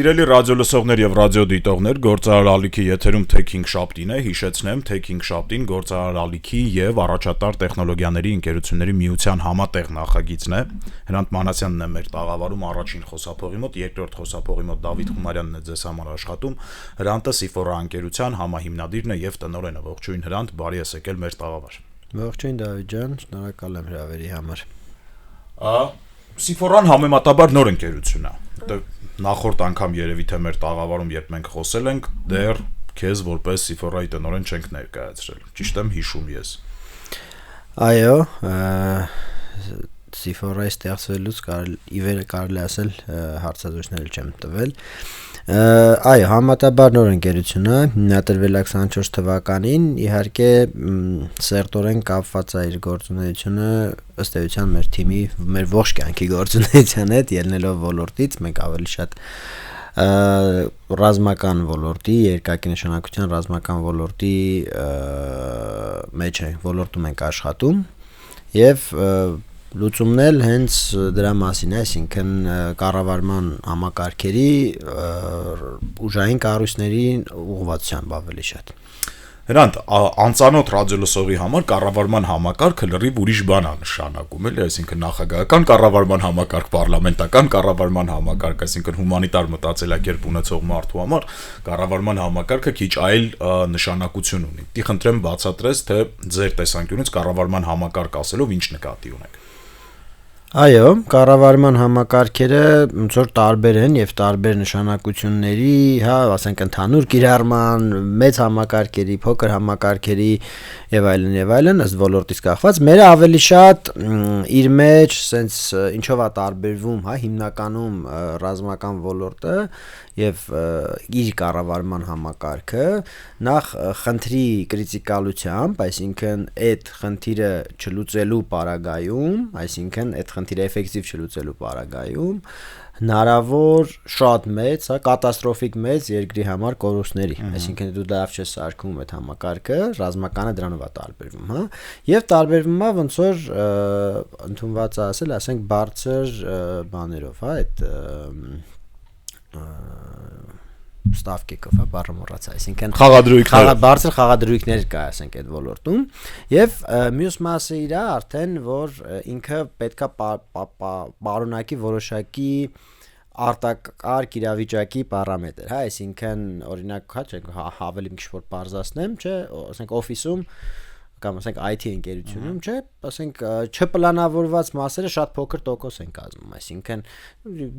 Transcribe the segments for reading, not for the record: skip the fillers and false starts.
Սիրելի ռադիոլսողներ եւ ռադիոդիտողներ, գործարար ալիքի եթերում Tech5 շաբթին է, հիշեցնեմ, Tech5 շաբթին գործարար ալիքի եւ առաջատար տեխնոլոգիաների ընկերությունների միության համատեղ նախագիծն է։ Հրանտ Մանասյանն է մեր տաղավարում առաջին խոսափողի մոտ, երկրորդ խոսափողի մոտ Դավիթ Խումարյանն է ձեզ համար աշխատում։ Հրանտը Սիֆորա ընկերության համահիմնադիրն է եւ տնօրենը։ Ողջույն Հրանտ, բարի ես եկել մեր տաղավար։ Ողջույն Դավիթ ջան, շնորհակալ եմ հրավերի համար։ Սիֆորան համեմատաբար նոր ընկերություն է։ Նախորդ անգամ երևի թե մեր տաղավարում երբ մենք խոսել ենք, դեռ քեզ որպես Սիֆորայի տնօրեն չենք ներկայացրել։ Ճիշտ եմ հիշում ես։ Այո, Սիֆորայի ստեղծվելուց կարելի ասել հարցազրույցներ չեմ տվել։ Այո, համատաբար նոր ընկերություն է, հիմնադրվել է 24 թվականին, իհարկե սերտորեն կապված է իր գործունեությունը ըստ էության մեր թիմի, մեր ողջ կյանքի գործունեության հետ, ելնելով ոլորտից, մենք ավելի շատ ռազմական ոլորտի, երկակի նշանակության ռազմական ոլորտի մեջ ենք, ոլորտում ենք աշխատում եւ լուծումն էլ հենց դրա մասին է, այսինքն կառավարման համակարգերի ուժային կառույցների ուղղվածությամբ ավելի շատ։ Հրանտ, անծանոթ ռադիոլսողի համար կառավարման համակարգը լրիվ ուրիշ բան է նշանակում, էլի, այսինքն նախագահական կառավարման համակարգ, պարլամենտական կառավարման համակարգ, այսինքն հումանիտար մտածելակերպ ունեցող մարդու համար կառավարման համակարգը քիչ այլ նշանակություն ունի։ Դի խնդրեմ բացատրես, թե ձեր տեսանկյունից կառավարման համակարգ ասելով ինչ նկատի ունեք։ Այո, կառավարման համակարգերը ոնց որ տարբեր են եւ տարբեր նշանակությունների, հա, ասենք ընդհանուր կիրառման, մեծ համակարգերի, փոքր համակարգերի եւ այլն, ըստ ոլորտից կախված, մերը ավելի շատ իր մեջ sense ինչով է տարբերվում, հա, հիմնականում ռազմական ոլորտը եւ իր կառավարման համակարգը նախ խնդրի կրիտիկալությամբ, այսինքն այդ խնդիրը չլուծելու պարագայում, այսինքն այդ խնդիրը էֆեկտիվ չլուծելու պարագայում հնարավոր շատ մեծ, հա, կատաստրոֆիկ մեծ երկրի համար կորուստների, այսինքն դու դավ չես սարքում այդ համակարգը, ռազմականը դրանով է տարբերվում, հա, եւ տարբերվում է ոնց որ ընդունված է ասել, ասենք բարձր բաներով, հա, այդ ստավկեկով, հա, բառը մոռացա, այսինքն բարձր խաղադրույքներ կա, ասենք այդ ոլորտում, եւ մյուս մասը իրա արդեն որ ինքը պետքա պարունակի որոշակի արտակարգ իրավիճակի պարամետր, հա, այսինքն օրինակ, հա, ավելի մի քիչ որ բարձրացնեմ, չէ, ասենք օֆիսում կամ ասենք IT ընկերությունում, չէ, ասենք չպլանավորված մասերը շատ փոքր տոկոս են կազմում, այսինքն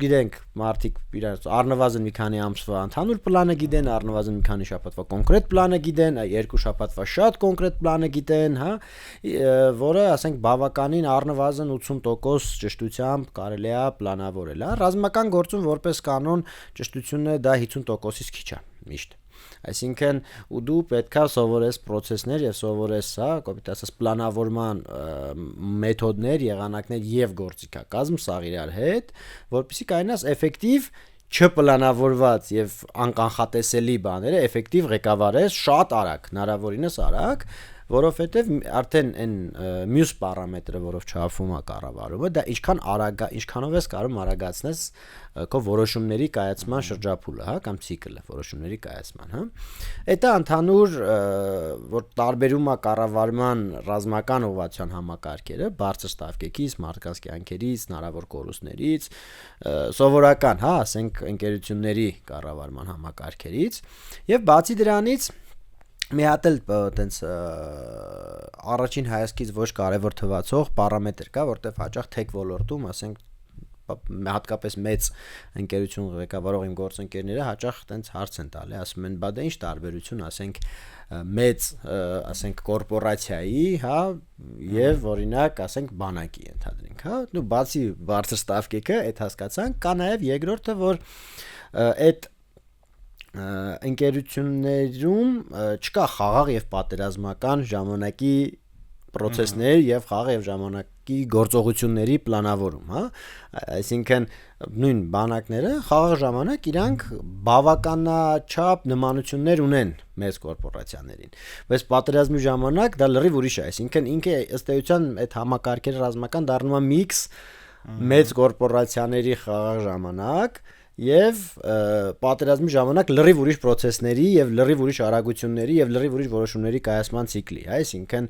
գիտենք մարդիկ իրար առնվազն մի քանի ամսվա ընդհանուր պլանը գիտեն, առնվազն մի քանի շաբաթվա կոնկրետ պլանը գիտեն, երկու շաբաթվա շատ կոնկրետ պլանը գիտեն, հա, որը ասենք բավականին առնվազն 80% ճշտությամբ կարելի է պլանավորել, հա, ռազմական գործում որպես կանոն ճշտությունը դա 50%-ից քիչ է միշտ։ Այսինքն ու դու պետքա սովորես process-ներ եւ սովորես, հա, կոպիտ ասած պլանավորման մեթոդներ, եղանակներ եւ գործիքակազմ սաղ իրար հետ, որպեսզի կարողանաս էֆեկտիվ չպլանավորված եւ անկանխատեսելի բաները էֆեկտիվ ղեկավարես շատ արագ, հնարավորինս արագ, որովհետեւ արդեն այն մյուս պարամետրը, որով չափվում է կառավարումը, դա ինչքանով ես կարող արագացնես քո որոշումների կայացման շրջափուլը, հա, կամ ցիկլը, որոշումների կայացման, հա։ Դա ընդհանուր որ տարբերում է կառավարման ռազմական ուղղվածության համակարգերը, բարձր ստավկեկից, մարդկանց կյանքերից, հնարավոր կորուստներից, սովորական, հա, ասենք ընկերությունների կառավարման համակարգերից, եւ բացի դրանից մի հատ էլ տենց առաջին հայացքից ոչ կարևոր թվացող պարամետր կա, որտեղ հաճախ թեք ոլորտում, ասենք հատկապես մեծ ընկերություն ղեկավարող իմ գործընկերները հաճախ տենց հարց են տալի, ասում են, բա դա ինչ տարբերություն, ասենք մեծ, ասենք կորպորացիայի, հա, եւ օրինակ, ասենք բանակի ենթադրենք, հա, նու բացի բարձր ստավկեկը, այդ հասկացանք, կա նաեւ երկրորդը, որ այդ ընկերություններում չկա խաղաղ եւ պատերազմական ժամանակի process-ներ եւ խաղաղ եւ ժամանակի գործողությունների պլանավորում, հա, այսինքն նույն բանակները խաղաղ ժամանակ իրանք բավականաչափ նմանություններ ունեն մեծ կորպորացիաներին, բայց պատերազմի ժամանակ դա լրիվ ուրիշ է, այսինքն ինքը ըստ էության այդ համակարգերը ռազմական դառնում է միքս մեծ կորպորացիաների խաղաղ ժամանակ եւ պատերազմի ժամանակ լրիվ ուրիշ process-ների եւ լրիվ ուրիշ արագությունների եւ լրիվ ուրիշ որոշումների կայացման ցիկլի, այսինքն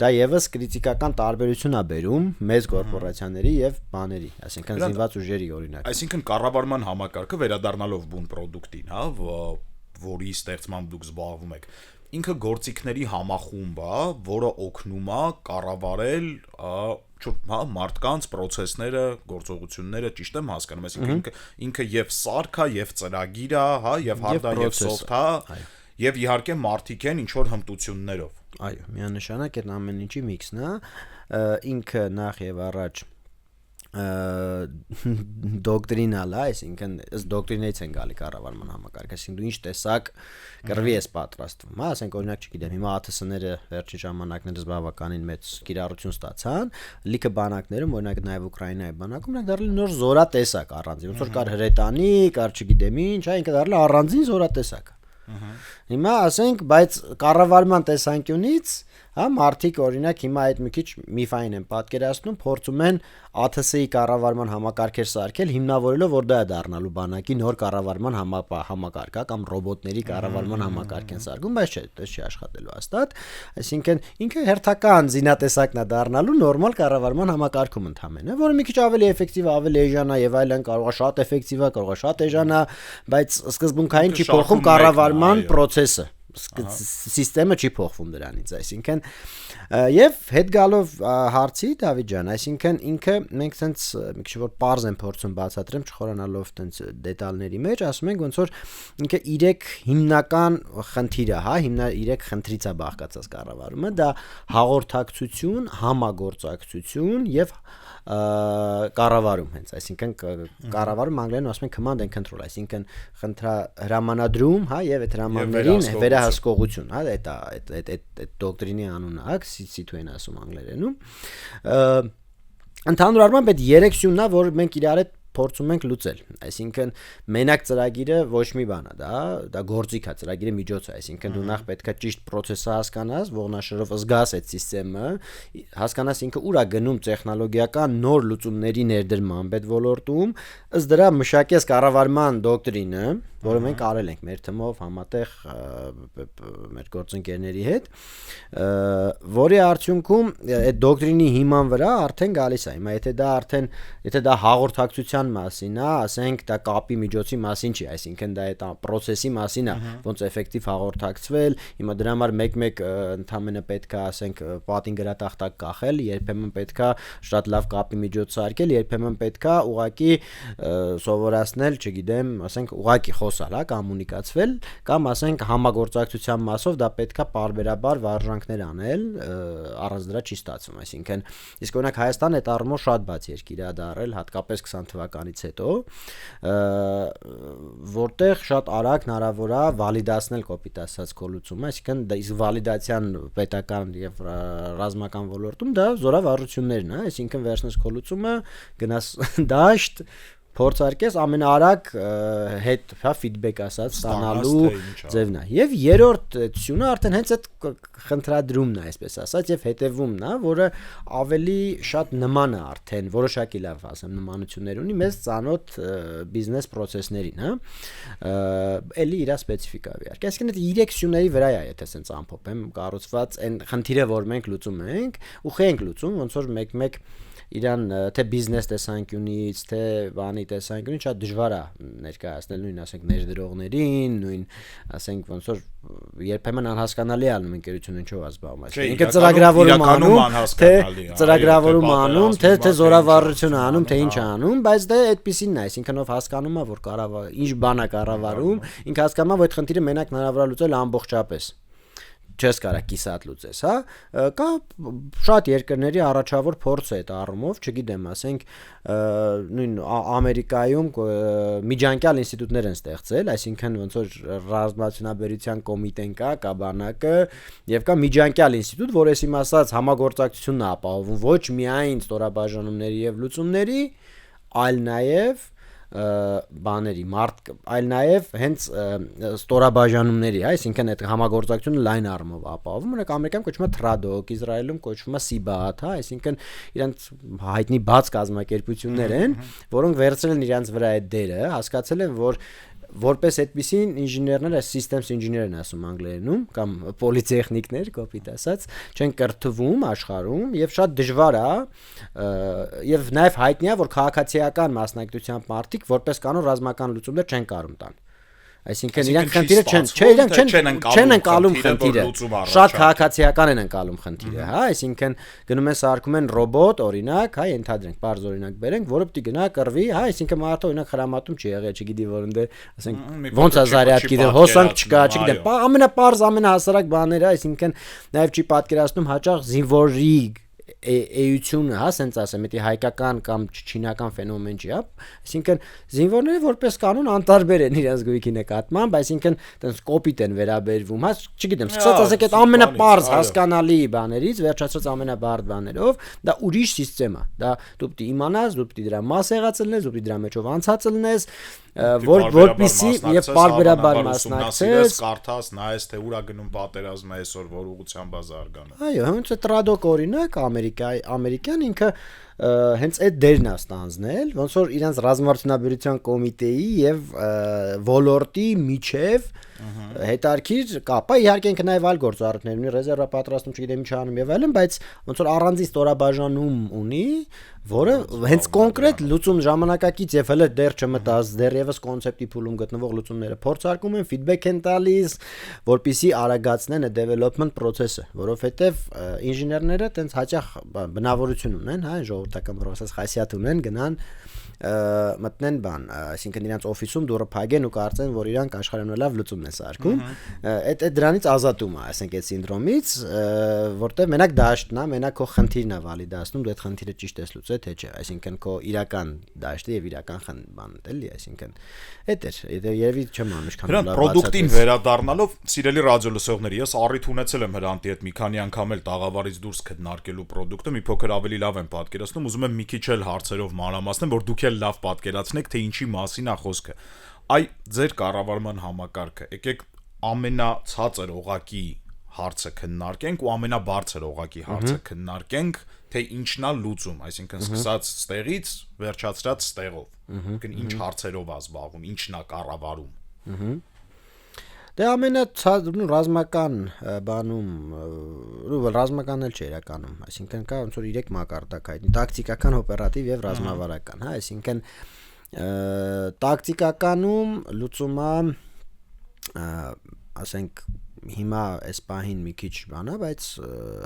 դա եւս կրիտիկական տարբերություն է բերում մեծ կորպորացիաների եւ բաների, այսինքն զինված ուժերի օրինակ։ Այսինքն կառավարման համակարգը վերադառնալով բուն պրոդուկտին, հա, որի ստեղծմամբ դուք զբաղվում եք, ինքը գործիքների համախումբ է, որը օգնում է կառավարել մարդկանց process-ները, գործողությունները, ճիշտ եմ հասկանում, այսինքն ինքը եւ սարք է, եւ ծրագիր է, հա, եւ hard-ը, եւ soft-ը, եւ իհարկե մարդիկ են ինչ որ հմտություններով։ Այո, միանշանակ այդ ամեն ինչի միքսն է, ինքը նախ եւ առաջ դոկտրինալ է, այսինքն ըստ դոկտրինից են գալի կառավարման համակարգը, այսինքն դու ինչ տեսակ կռվի ես պատրաստվում, հա, ասենք օրինակ չգիտեմ, հիմա ԱԹՍ-ները վերջին ժամանակներս բավականին մեծ կիրառություն ստացան, լիքը բանակներում, օրինակ նաև Ուկրաինայի բանակում, նրանք դարձել նոր զորատեսակ առանձին, ոնց որ կար հրետանի, կար չգիտեմ ինչ, հա, ինքը դարձել առանձին զորատեսակ։ Հիմա ասենք, բայց կառավարման տեսանկյունից, հա, մարդիկ օրինակ հիմա այդ մի քիչ միֆային են պատկերացնում, փորձում են ԱԹՍ-ի կառավարման համակարգեր սարքել, հիմնավորելով որ դա է դառնալու բանակի նոր կառավարման համակարգ, կամ ռոբոտների կառավարման համակարգ են սարքում, բայց չէ, դա չի աշխատելու հաստատ, այսինքն ինքը հերթական զինատեսակն է դառնալու նորմալ կառավարման համակարգում ընդհանրապես, որը մի քիչ ավելի էֆեկտիվ է, ավելի էժան է եւ այլն, կարող է շատ էֆեկտիվ է, կարող է շատ էժան է, բայց սկզբունքային չի փոխում կառավարման process-ը։ Սիստեմը չի փոխվում դրանից, այսինքն եւ հետ գալով հարցի Դավիթ ջան, այսինքն ինքը մենք sense մի քիչ որ པարզ են փորձում բացատրեմ չխորանալով տենց դետալների մեջ, ասում ենք ոնց որ ինքը 3 հիմնական խնդիր է, հա, 3 խնդրից է բաղկացած կառավարումը, դա հաղորդակցություն, համագործակցություն եւ կառավարում հենց, այսինքն կառավարում անգլերեն ասում են command and control, այսինքն հրամանադրում, հա, եւ այդ հրամաններին վերահսկողություն, հա, այդ դոկտրինի անունը, հա, CC2 են ասում անգլերենում։ Ընդհանուր առմամբ այդ 3 սյունն է, որ մենք իրար հետ փորձում ենք լուծել, այսինքն մենակ ծրագիրը ոչ մի բան է, դա գործիք է, ծրագիրը միջոց է, այսինքն դու նախ պետք է ճիշտ process-ը հասկանաս, ողնաշերով զգաս այդ համակարգը, հասկանաս ինքը ուր է գնում տեխնոլոգիական նոր լուծումների ներդրմամբ այդ ոլորտում, ըստ դրա մշակես կառավարման դոկտրինը, որը մենք արել ենք մեր թմով համատեղ մեր գործընկերների հետ, որի արդյունքում այդ դոկտրինի հիման վրա արդեն գալիս է, հիմա եթե դա հաղորդակցության մասին է, ասենք դա կապի միջոցի մասին չի, այսինքն դա այդ process-ի մասին է, ոնց էֆեկտիվ հաղորդակցվել, հիմա դրա համար մեկ-մեկ ընդհանրապես պետք է, ասենք, պատին գրատախտակ կախել, երբեմն պետք է շատ լավ կապի միջոց սարքել, երբեմն պետք է ուղղակի սովորացնել, չգիտեմ, ասենք, ուղղակի խոսալ, հա, կոմունիկացվել, կամ ասենք համագործակցության մասով դա պետք է պարբերաբար վարժանքներ անել, առանց դրա չի ստացվում, այսինքն իսկ օրինակ Հայաստանը այդ առումով շատ բաց երկիր է դարել, հատկապես 20 թվականից հետո, որտեղ շատ արագ հնարավոր է վալիդացնել կոպիտ ասած քո լուծումը, այսինքն դա իսկ վալիդացիան պետական եւ ռազմական ոլորտում դա զորավարություններն է, այսինքն վերցնես քո լուծումը, գնաս դաշտ փորձարկես ամենաարագ հետ, հա, ֆիդբեք ասած ստանալու ձևն է։ Եվ երրորդ սյունը արդեն հենց այդ խնդրադրումն է, այսպես ասած, եւ հետեւումն է, որը ավելի շատ նման է արդեն, որոշակի լավ ասեմ, նմանություններ ունի մեզ ծանոթ բիզնես process-ներին, հա։ Էլի իր սպეციფիկա իհարկե։ Այսինքն այդ 3 սյուների վրա է, եթե ասենց ամփոփեմ, կառուցված այն խնդիրը, որ մենք լուծում ենք, ու խենք լուծում, ոնց որ մեկ-մեկ իրան թե բիզնես տեսանկյունից, թե բանի տեսանկյունից շատ դժվար է ներկայացնել նույն, ասենք, ներդրողներին, նույն, ասենք, ոնց որ երբեմն անհասկանալի է ալնում ընկերությունը ինչով է զբաղվում, այսինքն ինքը ծրագրավորում անում, թե զորավարությունը անում, թե ինչ է անում, բայց դա այդպեսին է, այսինքն ով հասկանում է, որ ինչ բան է կառավարում, ինքը հասկանում է, որ այդ խնդիրը մենակ հնարավոր է լուծել ամբողջապես չես կարա կիսատ լուծես, հա, կա շատ երկրների առաջավոր փորձ է այդ առումով, չգիտեմ, ասենք, նույն Ամերիկայում միջանկյալ ինստիտուտներ են ստեղծել, այսինքն ոնց որ ռազմավարության կոմիտեն կա բանակը եւ կա միջանկյալ ինստիտուտ, որ այսիմ ասած համագործակցությունն է ապահովում ոչ միայն ստորաբաժանումների եւ լուծումների, այլ նաեւ բաների մարդ այլ նաև հենց ստորաբաժանումների, այսինքն այդ համագործակցությունը լայն առումով ապահովում, օրինակ Ամերիկայում կոչվում է TRADOC, Իսրայելում կոչվում է CBAT, այսինքն իրանց հայտնի բաց կազմակերպություններ են, որոնք վերցրել են իրանց վրա այդ դերը, հասկացել են, որ որպես այդպիսին ինժեներները systems engineer-ն ասում անգլերենում կամ պոլիտեխնիկներ, կոպիտ ասած, չեն կրթվում աշխարհում եւ շատ դժվար է եւ նաեւ հայտնի է որ քաղաքացիական մասնագիտությամբ մարդիկ որպես կանոն ռազմական լուծումներ չեն կարող տան այսինքն իրանք խնդիրը չեն ընկալում խնդիրը շատ քաղաքացիական են ընկալում խնդիրը հա այսինքն գնում են սարքում են ռոբոտ օրինակ հա ենթադրենք բարձ օրինակ բերենք որը պիտի գնա կռվի հա այսինքն մարդը օրինակ հրամատում չի եղել չգիտի որոն데 ասենք ոնց է զարյատկի դե հոսանք չկա չգիտեմ ամենապարզ ամենահասարակ բաները այսինքն նաև չի պատկերացնում հաճախ զինվորի էությունը, հա, ասենց ասեմ, դա հայկական կամ չինական ֆենոմեն չի, հա։ Այսինքն զինվորները որպես կանոն անտարբեր են իրենց գույքի նկատմամբ, այսինքն տենց կոպիտ են վերաբերվում, հա, չգիտեմ, սկսած ասեք այդ ամենապարզ հասկանալի բաներից, վերջացած ամենաբարդ բաներով, դա ուրիշ համակարգ է։ Դա դու պիտի իմանաս, դու պիտի դրա մաս եղած լինես, դու պիտի դրա մեջով անցած լինես, որպեսզի եւ պարբերաբար մասնակցես, կարդաս, նայես թե ուրա գնում պատերազմը այսօր որ ուղղությամբ է զարգանում։ Այո, հենց այդ TRADOC օրինակ ամերիկյան ինքը հենց այդ դերն է ստանձնել, ոնց որ իրանց ռազմարտունաբերության կոմիտեի եւ ոլորտի միջև հետարքիր կապա իհարկե ինքը նաև այլ գործառույթներ ունի ռեզերվա պատրաստում չգիտեմ ինչ անում եւ այլն բայց ոնց որ առանձին ստորաբաժանում ունի որը հենց կոնկրետ լուծում ժամանակակից եւ հələ դեռ չմտած դեռևս կոնցեպտի փուլում գտնվող լուծումները փորձարկում են ֆիդբեք են տալիս որպեսզի արագացնեն development process-ը որովհետեւ ինժեներները տենց հաճախ բնավորություն ունեն հա ժողովրդական բառով խասիաթ ունեն գնան մտնեն բան, այսինքն իրանց օֆիսում դուրը փագեն ու կարծեն, որ իրանք աշխարհում լավ լուծումն են սարքում։ Այդ դրանից ազատում է, ասենք այդ սինդրոմից, որտեղ մենակ դաշտն է, մենակ քո խնդիրն է վալիդացնում, դու այդ խնդիրը ճիշտ ես լուծել, թե չէ, այսինքն քո իրական դաշտը եւ իրական բանն է, էլի, այսինքն այդ է, երևի չեմ անում ինչքան լավ։ Պրոդուկտին վերադառնալով, սիրելի ռադիո լսողների, ես առիթ ունեցել եմ Հրանտի հետ մի քանի անգամ էլ տաղավարից դուրս քննարկելու պրոդուկտը, մի փոքր ավելի լավ եմ պատկերացնում, ուզում եմ մի քիչ էլ հարցերով մանրամասնեմ, որ դուք էլ լավ պատկերացնեք, թե ինչի մասին է խոսքը։ Այ ձեր կառավարման համակարգը, եկեք ամենացածր օղակի հարցը քննարկենք ու ամենաբարձր օղակի հարցը քննարկենք, թե ինչն է լուծում, այսինքն սկսած ստեղից վերջացրած ստեղով։ Այսինքն ինչ հարցերով է զբաղվում, ինչն է կառավարում։ Դե ռազմական բանում, ռազմական էլ չէ իրականում, այսինքն կա ոնց որ 3 մակարդակ հայտնի, տակտիկական, օպերատիվ եւ ռազմավարական, հա, այսինքն տակտիկականում լուծումը ասենք հիմա այս պահին մի քիչ բան է, բայց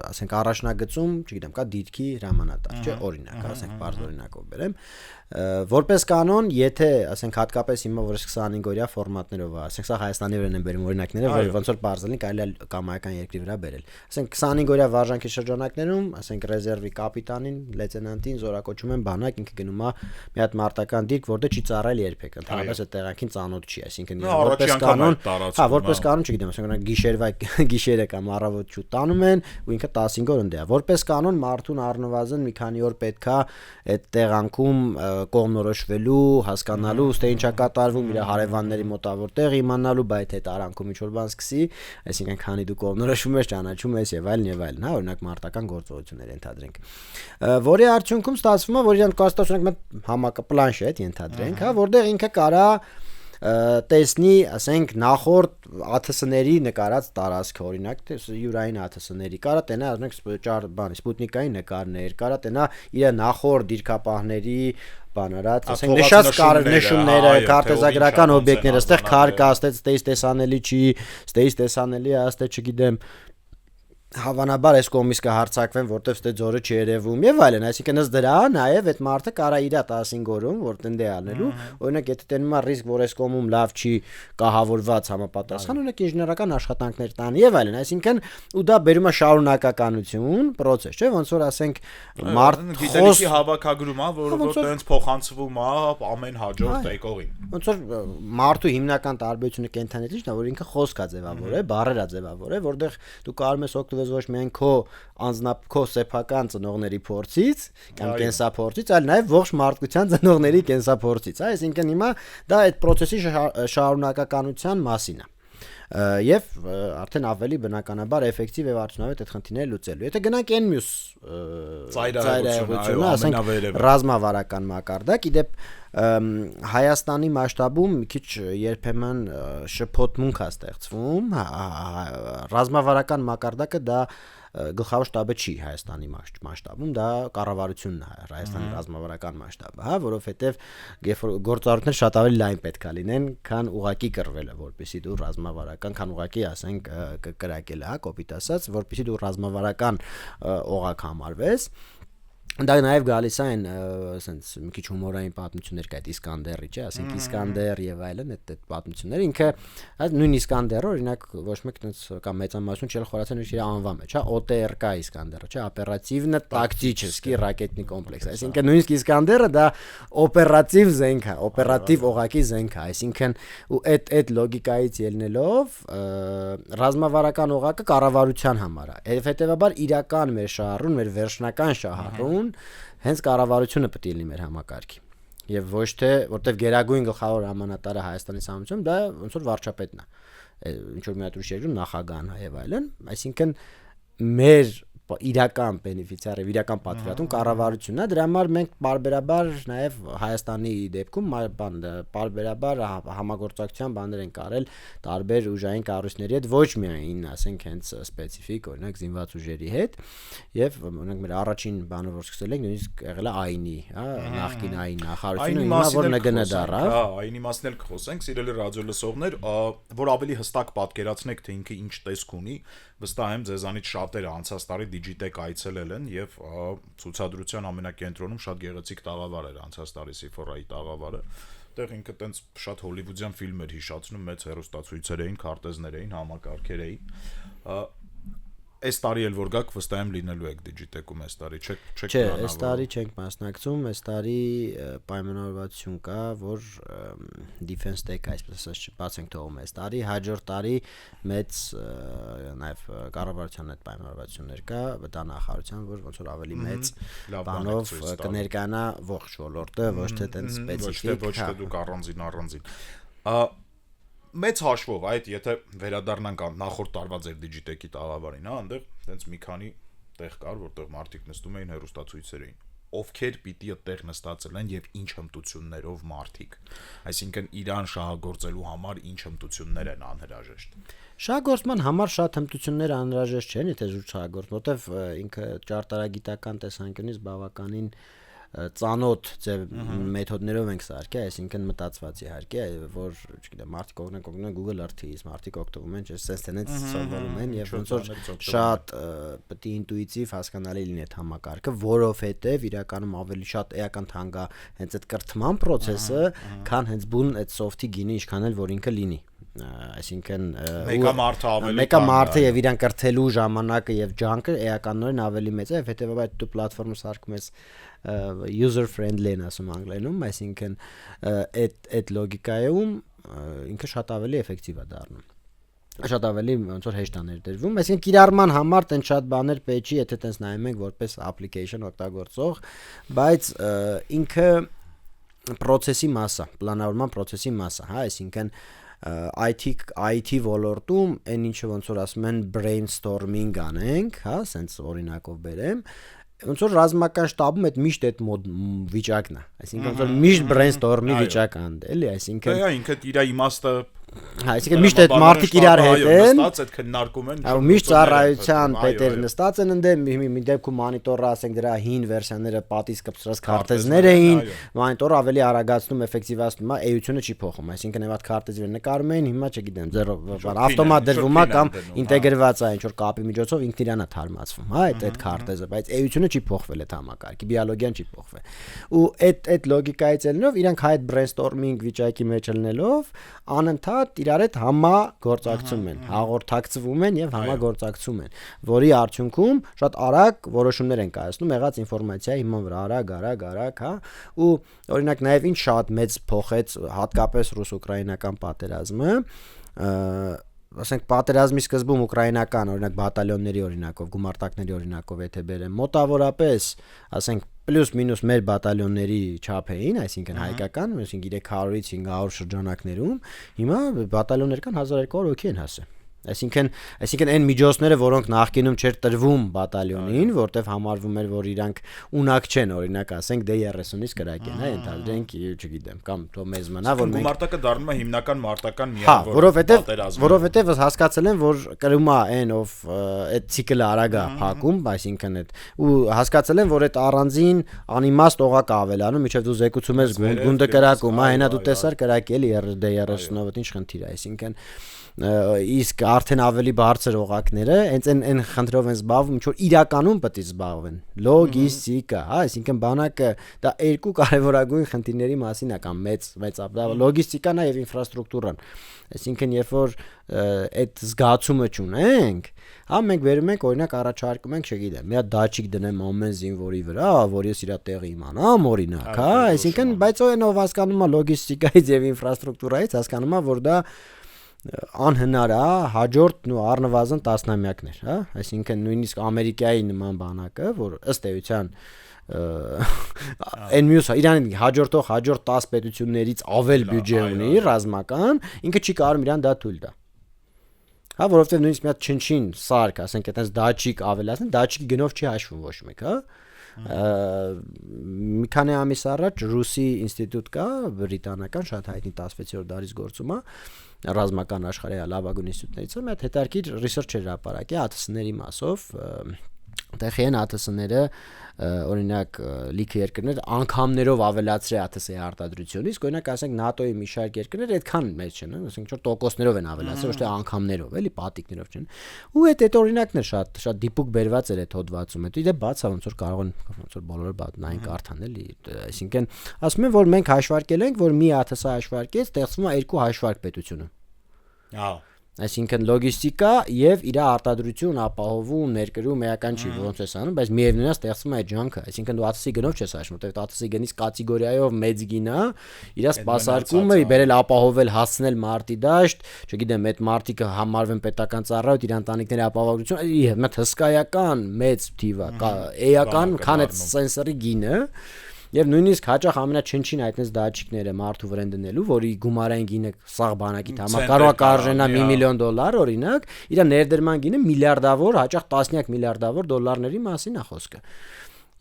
ասենք առաջնագծում, չգիտեմ, կա դիրքի հրամանատար, չէ, օրինակ, ասենք բարձ օրինակով բերեմ, որպես կանոն, եթե ասենք հատկապես հիմա որ 25 օրյա ֆորմատներով է, ասենք սա Հայաստանի վրան են բերում օրինակները, որ ոնց որ բարձ լինի, կարելի է կամայական երկրի վրա բերել։ Ասենք 25 օրյա վարժանքի շրջանակներում, ասենք ռեզերվի կապիտանին, լեյտենանտին զորակոչում են բանակ, ինքը գնում է մի հատ մարտական դիրք, որտեղ չի ծառայել երբեք, ընդհանրապես այդ տեղանքին ծանոթ չի, այսինքն որպես կանոն, հա, որպես կանոն, չգիտեմ, ասենք գիշերը կամ առավոտ շուտ տանում են ու ինքը 15 օր ընդ է։ Որպես կանոն մարդուն առնվազն մի քանի օր պետքա այդ տեղանքում կողմնորոշվելու, հասկանալու, թե ինչա կատարվում, իր հարևանների մոտավոր տեղ իմանալու, բայց այդ արանքում ինչ որ բան սկսի, այսինքն քանի դու կողմնորոշվում ես, ճանաչում ես եւ այլն, հա, օրինակ մարտական գործողություններ ենթադրենք։ Որի արդյունքում ստացվում է, որ իրենք կաստացնենք մի համակա պլանշետ ենթադրենք, հա, որտեղ ինքը կարա տեսնի, ասենք նախորդ ԱԹՍ-ների նկարած տարածքը, օրինակ, յուրային ԱԹՍ-ների կարա տենա, ասենք, բանի սպուտնիկային նկարներ, կարա տենա իր նախորդ դիրքապահների բանարած, ասենք, նշած նշումները, քարտեզագրական օբյեկտները, այստեղ քար կա, այստեղ տեսանելի չի, այստեղ տեսանելի է, այստեղ չգիտեմ հավանաբար այս կողմից կհարցակվեն, որտեվ ստե ձորը չի երևում եւ այլն, այսինքն ըստ դրա նաեւ այդ մարդը կարա իր 15 օրում որ տենդե անելու, օրինակ եթե տենում է ռիսկ, որ այս կողմում լավ չի կահավորված համապատասխան, օրինակ ինժեներական աշխատանքներ տան եւ այլն, այսինքն ու դա բերում է շարունակականություն, process, չէ՞, ոնց որ ասենք մարդ գիտելիքի հավաքագրում է, որը տենց փոխանցվում է ամեն հաջորդ եկողին։ Ոնց որ մարդու հիմնական տարբերությունը կենթանիներից նա որ ինքը խոսքա ձևավոր է, բառերա ձևավոր է, որտեղ դու կարող ես օգտվել օգտվես ոչ միայն քո սեփական ծնողների փորձից կամ կենսափորձից, այլ նաև ողջ մարդկության ծնողների կենսափորձից, այսինքն հիմա դա այդ process-ի շարունակականության մասին է։ Եվ արդեն ավելի բնականաբար էֆեկտիվ եւ արդյունավետ այդ խնդիրները լուծելու։ Եթե գնանք այն մյուս ծայրահեղությունը, ասենք ռազմավարական մակարդակ, իդեպ Հայաստանի մասշտաբում մի քիչ երբեմն շփոթմունք է ստեղծվում, ռազմավարական մակարդակը դա գլխավոր շտաբը չի Հայաստանի մասշտաբում, դա կառավարությունն է, Հայաստանի ռազմավարական մասշտաբը, հա, որովհետև երբ որ գործառույթները շատ ավելի լայն պետք է լինեն, քան ուղակի կռվելը, որպեսզի դու ռազմավարական, քան ուղակի ասենք կրակելը, հա, կոպիտ ասած, որպեսզի դու ռազմավարական օղակ համարվես։ Դա նաև գալիս է այն ասենց մի քիչ հումորային պատմություններ կա այդ Իսկանդերի, չէ, ասենք Իսկանդեր եւ այլն այդ պատմությունները ինքը նույն Իսկանդերը օրինակ ոչ մեկ այնց կամ մեծամասնություն չել խորացան իր անվան մեջ, հա, OTRK Իսկանդերը, չէ, օպերատիվնա տակտիչեսկի ռակետնի կոմպլեքս, այսինքն նույնիսկ Իսկանդերը դա օպերատիվ զենք է, օպերատիվ օղակի զենք է, այսինքն ու այդ լոգիկայից ելնելով ռազմավարական օղակը կառավարության համար է, հետեւաբար իրական մեր շահառուն, մեր վերջնական շահառուն հենց կառավարությունը պետք է լինի մեր համակարգի եւ ոչ թե որտեվ գերագույն գլխավոր հրամանատարը Հայաստանի Հանրապետությունում դա ոնց որ վարչապետն է ինչ որ մի հատ ուրիշ երկրում նախագահն է եւ այլն, այսինքն մեր իրական բենեֆիցիարը, իրական պատվիրատուն կառավարությունն է, դրա համար մենք բարբերաբար նաև Հայաստանի դեպքում բարբերաբար համագործակցության բաներ են կարել տարբեր ուժային կառույցների հետ, ոչ միայն ասենք հենց սպეციფիկ, օրինակ զինված ուժերի հետ, եւ օրինակ մեր առաջին բանը որ սկսել ենք նույնիսկ եղել է ԱԻՆ-ի, հա, նախկին ԱԻՆ նախարարությունը, հիմա որ ՆԳՆ դառավ, հա, ԱԻՆ-ի մասին էլ կխոսենք, սիրելի ռադիո լսողներ, որ ավելի հստակ պատկերացնեք, թե ինքը ինչ տեսք ունի, վստահ եմ ձեզանից շատերը անցած տարի Digitech այցելել են եւ ցուցադրության ամենակենտրոնում շատ գեղեցիկ տաղավար էր անցած տարի Sephora-ի տաղավարը, այդտեղ ինքը տենց շատ հոլիվուդյան ֆիլմ էր հիշացնում, մեծ հեռուստացույցեր էին, քարտեզներ էին, համակարգեր էին։ Այս տարի էլ որ գաք վստահ եմ լինելու եք Digitech-ում այս տարի, չեք Չէ, այս տարի չենք մասնակցում, այս տարի պայմանավորվածություն կա, որ Defense Tech այսպես ասած չբացենք թողում այս տարի, հաջորդ տարի մեծ նաև կառավարության հետ պայմանավորվածություններ կա, դա նախարարության, որ ոնց որ ավելի մեծ բանով կներկայանա ողջ ոլորտը, ոչ թե տենց սպეციფիկ, ոչ թե դուք առանձին մեծ հաշվով այդ եթե վերադառնանք նախորդ տարվա ձեր Digitech-ի տաղավարին, հա, այնտեղ տենց մի քանի տեղ կար, որտեղ մարդիկ նստում էին հեռուստացույցեր էին, ովքեր պիտի այդտեղ նստածել են եւ ինչ հմտություններով մարդիկ, այսինքն իրան շահագործելու համար ինչ հմտություններ են անհրաժեշտ։ Շահագործման համար շատ հմտություններ անհրաժեշտ չեն, եթե զուտ շահագործում, որտեվ ինքը ճարտարագիտական տեսանկյունից բավականին ծանոթ ձև մեթոդներով ենք սարքել, այսինքն մտածված իհարկե, որ, չգիտեմ, մարդիկ օգնեն Google Earth-ից, մարդիկ օգտվում են, sense tenets սովորում են եւ ոնց որ շատ պետք է ինտուիտիվ հասկանալի լինի այդ համակարգը, որովհետեւ իրականում ավելի շատ էական թանկ է հենց այդ կրթման process-ը, քան հենց բուն այդ soft-ի գինը ինչքան էլ որ ինքը լինի։ Այսինքն մեկը մարդը եւ իրան կրթելու ժամանակը եւ ջանքը էականորեն ավելի մեծ է, եւ հետեւաբար դու պլատֆորմը սարքում ես user friendly են ասում անգլերենում, այսինքն այդ լոգիկայում ինքը շատ ավելի էֆեկտիվ է դառնում, շատ ավելի ոնց որ հեշտ է ներդրվում, այսինքն կիրառման համար տեն շատ բաներ պետք չի, եթե տենց նայում ենք որպես application օգտագործող, բայց ինքը process-ի մասը, պլանավորման process-ի մասը, հա, այսինքն IT ոլորտում այն ինչը ոնց որ ասում են brainstorming անենք, հա, sense օրինակով բերեմ, ոնց որ ռազմական շտաբում այդ միշտ այդ վիճակն է, այսինքն ոնց որ միշտ brainstorm-ի վիճակ է, էլի, այսինքն դա ինքը իր իմաստը այսինքն միշտ այդ մարդիկ իրար հետ են, այդ քննարկում են, միշտ ծառայության պետեր նստած են ընդեմ, մի դեպքում մոնիտորը ասենք դրա հին վերսիաները պատից կպցրած քարտեզներ էին, մոնիտորը ավելի արագացնում, էֆեկտիվացնում է, էությունը չի փոխում, այսինքն այդ քարտեզը նկարում էին, հիմա չգիտեմ, ավտոմատ դրվում է կամ ինտեգրված է ինչ որ կապի միջոցով ինքն իրանա թարմացվում, հա, այդ քարտեզը, բայց էությունը չի փոխվել այդ համակարգի, բիոլոգիան չի փոխվել։ Ու այդ լոգիկայից ելնելով իրանք այդ brainstorming վիճակի մեջ ելնելով անընդհատ իրար հետ համագործակցում են, հաղորդակցվում են եւ համագործակցում են, որի արդյունքում շատ արագ որոշումներ են կայացնում եղած ինֆորմացիայի հիման վրա, արագ, հա, ու օրինակ նաեւ ինչ շատ մեծ փոխեց հատկապես ռուս-ուկրաինական պատերազմը, ասենք պատերազմի սկզբում ուկրաինական օրինակ բատալյոնների օրինակով, գումարտակների օրինակով եթե բերեմ, մոտավորապես, ասենք պլյուս մինուս մեր բատալյոնների չափ էին, այսինքն հայկական, այսինքն 300-ից 500 շրջանակներում, հիմա բատալյոններ կան 1200 հոգի են հասել։ Այսինքն այն միջոցները, որոնք նախկինում չէր տրվում բատալյոնին, որտեվ համարվում էր, որ իրանք ունակ չեն, օրինակ ասենք D30-ից կրակեն, հա, ընդհանրենք, չգիտեմ, կամ թող մեզ մնա, որ մենք գումարտակը դառնում է հիմնական մարտական միավոր, որովհետեւ հասկացել են, որ կրում է այն ով այդ ցիկլը արագ է փակում, այսինքն այդ ու հասկացել են, որ այդ առանձին անիմաստ օղակ ավելանում, միջև դու զեկուցում ես գունդը կրակում, հա, հենա դու տեսար կրակել D30-ով, ինչ խնդիր է, այսինքն իսկ արդեն ավելի բարձր օղակները հենց այն խնդրով են զբաղվում, ինչ որ իրականում պետք է զբաղվեն լոգիստիկա, հա, այսինքն բանակը դա երկու կարևորագույն խնդիրների մասին է կամ մեծ լոգիստիկան է եւ ինֆրաստրուկտուրան, այսինքն երբ որ այդ զգացումը չունենք, հա, մենք վերում ենք օրինակ առաջարկում ենք, չգիտեմ, մի հատ դաչիկ դնեմ ամեն զինվորի վրա, որ ես իր տեղը իմանամ, օրինակ, հա, այսինքն բայց ով հասկանում է լոգիստիկայից եւ ինֆրաստրուկտուրայից, հասկանում է, որ դա անհնար է հաջորդ ու առնվազն տասնամյակներ, հա, այսինքն նույնիսկ Ամերիկայի նման բանակը, որ ըստ էության այն մյուս իրան հաջորդ 10 պետություններից ավել բյուջե ունի ռազմական, ինքը չի կարող իրան դա թույլ տա։ Հա, որովհետև նույնիսկ մի հատ չնչին սարք, ասենք այդպես դաչիկ ավելացնեն, դաչիկի գնով չի հաշվում ոչ մեկ, հա։ Մի քանի ամիս առաջ Ռուսի ինստիտուտ կա, բրիտանական, շատ հայտնի 16-րդ դարից գործում է, ռազմական աշխարհի լավագույն ինստիտուտներից է, մի հատ հետարքիր ռիսերչ էր հրապարակի ԱԹՍ-ների մասով, տեղի են ԱԹՍ-ները, օրինակ լիքը երկրներ անգամներով ավելացրել ԱԹՍ-ի արտադրությունից, օրինակ ասենք ՆԱՏՕ-ի մի շարք երկրներ այդքան մեծ չեն, ասենք որ տոկոսներով են ավելացրել, ոչ թե անգամներով, էլի պատիկներով չեն։ Ու այդ օրինակն է շատ դիպուկ բերված էր այդ հոդվածում, այդ իդե բաց է ոնց որ կարող են ոնց որ բոլորը նային կարդան էլի, այսինքն ասում են որ մենք հաշվարկել ենք, որ մի ԱԹՍ հաշվարկեց, ստեղծվում է երկու հաշվարկ պետությունը։ Հա Այսինքն լոգիստիկա եւ իր արտադրություն ապահովում ներկրում էական չի ոնց էս անում, բայց միևնույն է ստեղծվում է այդ ջանքը, այսինքն դու ԱԹՍ-ի գնով չես հաշվում, որտեղ ԱԹՍ-ի գնից կատեգորիայով մեծ գինա, իր սպասարկումը բերել ապահովել հասցնել մարտի դաշտ, չգիտեմ, այդ մարտիկը համարվեն պետական ծառայոց, իր ընտանիքների ապահովություն, եւ մեծ հսկայական մեծ թիվ է, էական, քան այդ սենսորի գինը Եվ նույնիսկ հաճախ ամենաչնչին այդպես դաչիկները մարդու վրան դնելու, որի գումարային գինը սաղ բանակի համար կարող է կարժենա $1 միլիոն, օրինակ, իր ներդրման գինը միլիարդավոր, հաճախ տասնյակ միլիարդավոր դոլարների մասին է խոսքը։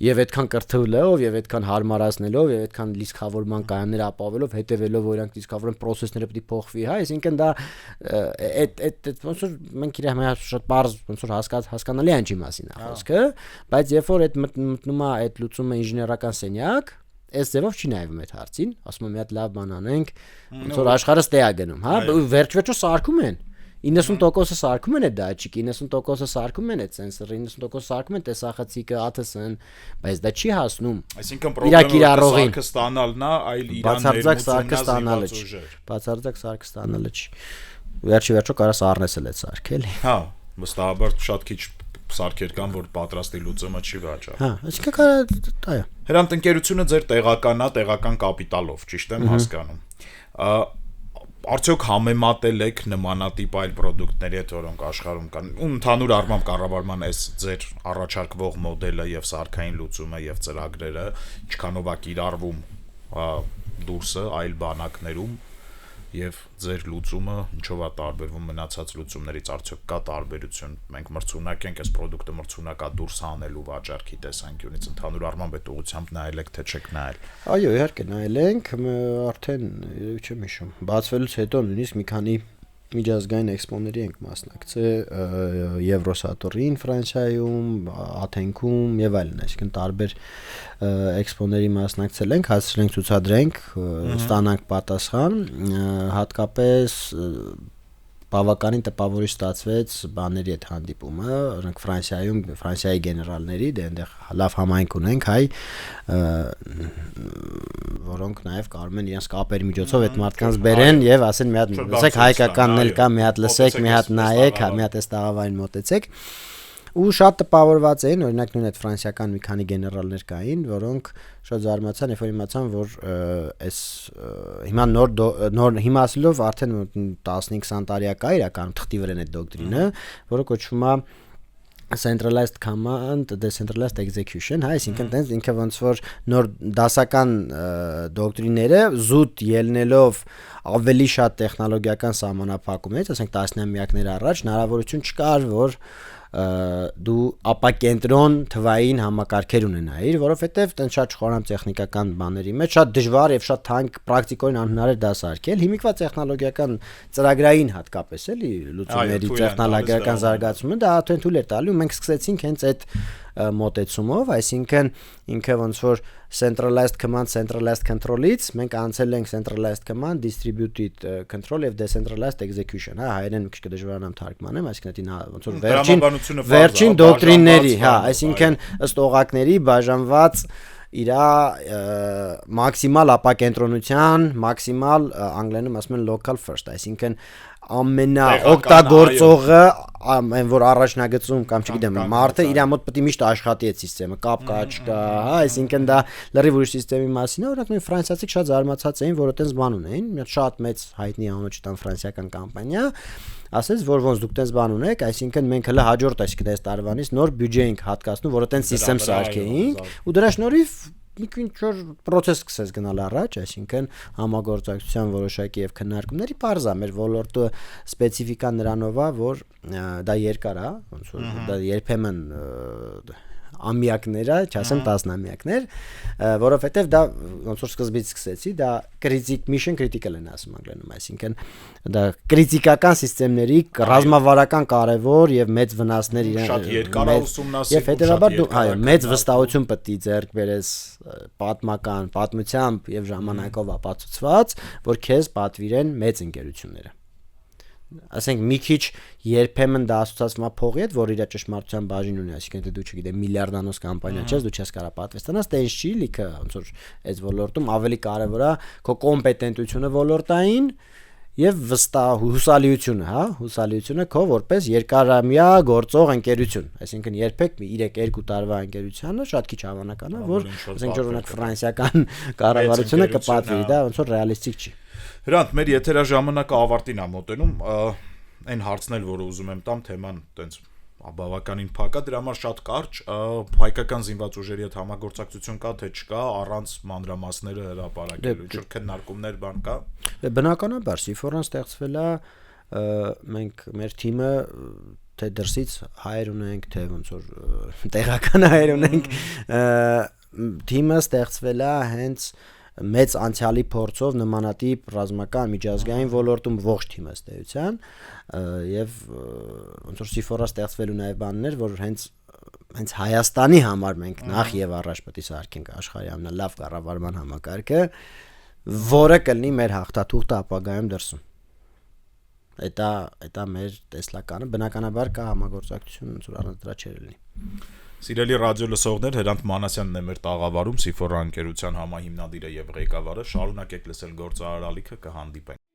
Եվ այդքան կրթվելով, եւ այդքան հարմարացնելով, եւ այդքան լիցքավորման կայաններ ապահովելով, հետեւելով որ իրանք լիցքավորեն process-ները պետք է փոխվի, հա, այսինքն դա այդ ոնց որ մենք իրենք շատ բարձ ոնց որ հասկանալի է ինչի մասին է խոսքը, բայց երբ որ այդ մտնում է այդ լուծումը ինժեներական սենյակ, այս ձևով չի նայվում այդ հարցին, ասում եմ մի հատ լավ բան անենք, ոնց որ աշխարհը ստե է գնում, հա, վերջ-վերջո սարքում են 90% սարքում են այդ դաչիկը, 90% սարքում են այդ սենսորը, 90% սարքում են տեսախցիկը, ԱԹՍ-ն, բայց դա չի հասնում։ Այսինքն պրոբլեմը սարքը ստանալն է, այլ իրան ներմուծումն է։ Բացարձակ սարքը ստանալը չի։ Վերջի-վերջո կարաս առնեսել այդ սարքը, էլի։ Հա, վստահաբար շատ քիչ սարքեր կան, որ պատրաստի լուծումը չի վաճառ։ Հա, այսինքն կարա այո։ Հրանտ ընկերությունը ձեր տեղականն է, տեղական կապիտալով, ճիշտ եմ հասկանում։ Արդյոք համեմատել եք նմանատիպ այլ պրոդուկտների հետ, որոնք աշխարհում կան, ու ընդհանուր առմամբ կառավարման այս ձեր առաջարկվող մոդելը եւ սարքային լուծումը եւ ծրագրերը ինչքանով է կիրառվում դուրսը այլ բանակներում եւ ձեր լուծումը ինչով է տարբերվում մնացած լուծումներից, արդյոք կա տարբերություն, մենք մրցունակ ենք, այս պրոդուկտը մրցունակ է դուրս հանելու վաճառքի տեսանկյունից, ընդհանուր առմամբ այդ ուղղությամբ նայել եք, թե չեք նայել։ Այո, իհարկե նայել ենք, արդեն երևի չեմ հիշում, բացվելուց հետո նույնիսկ մի քանի միջազգային էքսպոների ենք մասնակցել Եվրոսատորին Ֆրանսիայում, Աթենքում եւ այլն, այսինքն տարբեր էքսպոների մասնակցել ենք, հասցրել ենք ցուցադրենք, ստանանք պատասխան, հատկապես բավականին տպավորիչ ստացվեց բաների այդ հանդիպումը, օրինակ Ֆրանսիայում, Ֆրանսիայի գեներալների, դե այնտեղ լավ համայնք ունենք, հայ, որոնք նաև կարող են իրենց կապերի միջոցով այդ մարդկանց բերեն եւ ասեն մի հատ լսեք հայկականն էլ կա, մի հատ լսեք, մի հատ նայեք, մի հատ էս տաղավարին մոտեցեք։ ու շատ տպավորված էին, օրինակ նույն այդ ֆրանսիական մի քանի գեներալներ կային, որոնք շատ զարմացան, երբ որ իմացան, որ այս հիմա նոր հիմա ասելով արդեն 15-20 տարի կա իրական թղթի վրա այդ դոկտրինը, որը կոչվում է centralized command decentralized execution, հա, այսինքն տենց ինքը ոնց որ նոր դասական դոկտրինները զուտ ելնելով ավելի շատ տեխնոլոգիական սահմանափակումներից, ասենք տասնամյակներ առաջ հնարավորություն չկար, որ դու ապակենտրոն թվային համակարգեր ունենայիր, որովհետև տենց շատ չխորամ տեխնիկական բաների մեջ շատ դժվար եւ շատ թանկ պրակտիկորեն անհնար էր դա սարքել։ Հիմիկվա տեխնոլոգիական ծրագրային հատկապես էլի լուծումների տեխնոլոգիական զարգացումը դա արդեն թույլ էր տալու, մենք սկսեցինք հենց այդ մոտեցումով, այսինքն ինքը ոնց որ centralized command centralized control-ից մենք անցել ենք centralized command distributed control եւ decentralized execution, հա, հայերեն մի քիչ կդժվարանամ թարգմանեմ, այսինքն դա ոնց որ վերջին դոկտրինների, հա, այսինքն ըստ օղակների բաժանված իրա մաքսիմալ ապակենտրոնության, մաքսիմալ անգլերենում ասում են local first, այսինքն ամենաօգտագործողը այն որ առաջնագծում կամ չգիտեմ մարդը իր մոտ պետք է միշտ աշխատի այդ համակարգը կապ կա չկա, հա, այսինքն դա լրիվ ուրիշ համակարգի մասին է, օրինակ նույն ֆրանսիացիք շատ զարմացած էին, որ այդպես բան ունեն, մի շատ մեծ հայտնի անունը չտան ֆրանսիական կամպանիա ասես որ ոնց դուք տես բան ունեք, այսինքն մենք հələ հաջորդ այսինքն այս տարվանից նոր բյուջե ենք հատկացնում, որ այդտենց համակարգ սարքեինք ու դրա շնորհիվ մի քիչ process սկսեց գնալ առաջ, այսինքն համագործակցության որոշակի եւ քննարկումների բարձա մեր ոլորտը սպეციფიკան նրանով է, որ դա երկար է, ոնց որ դա երբեմն ամյակներ է, չասեմ տասնամյակներ, որովհետև դա ոնց որ սկզբից սկսեցի, դա mission critical են ասում անգլերենում, այսինքն դա քրիտիկական համակարգերի ռազմավարական կարևոր եւ մեծ վնասներ իրեն շատ երկար ուսումնասիրում եւ հետեւաբար դու այո մեծ վստահություն պետք է ձեռք բերես պատմական պատմությամբ եւ ժամանակով ապացուցված, որ քեզ պատվիրեն մեծ ընկերությունները ասենք մի քիչ երբեմն դա ասոցացվում է փողի հետ, որ իր ճշմարտության բաժին ունի, այսինքն դու չգիտեմ միլիարդանոց կամպանիա չես, դու չես կարող պատվստանալ, տես չի լիքը ոնց որ այս ոլորտում ավելի կարևոր է քո կոմպետենտությունը ոլորտային եւ վստահ հուսալիությունը, հա, հուսալիությունը քո որպես երկարամյա գործող ընկերություն, այսինքն երբեք 3-2 տարվա ընկերությանը շատ քիչ հավանական է, որ ասենք օրինակ ֆրանսիական կառավարությունը կպատվի, դա ոնց որ ռեալիստիկ չի։ Հրանտ, մեր եթերաժամանակը ավարտին է մոտենում, այն հարցն էլ, որը ուզում եմ տամ, թեման տենց բավականին փակ է, դրա համար շատ կարճ, հայկական զինված ուժերի հետ համագործակցություն կա, թե չկա, առանց մանրամասները հրապարակելու, ինչ քննարկումներ բան կա։ Բնականաբար, Սիֆորան ստեղծվել է, մենք մեր թիմը թե դրսից հայեր ունենք, թե ոնց որ տեղական հայեր ունենք, թիմը ստեղծվել է հենց մեծ անցյալի փորձով նմանատիպ ռազմական միջազգային ոլորտում ողջ թիմը ստեյության եւ ոնց որ Սիֆորա ստեղծվելու նաեւ բաններ, որ հենց Հայաստանի համար մենք նախ եւ առաջ պետք է սարքենք աշխարհի ամենալավ կառավարման համակարգը, որը կլինի մեր հաղթաթուղթը ապագայում դրսում։ Դա մեր տեսլականը, բնականաբար կա համագործակցություն, ոնց որ առանց դրա չէր լինի։ Սիրելի ռադիո լսողներ, Հրանտ Մանասյանն է մեր տաղավարում, Սիֆորա ընկերության համահիմնադիրը եւ ղեկավարը, շարունակեք լսել գործարարալիքը, կհանդիպենք։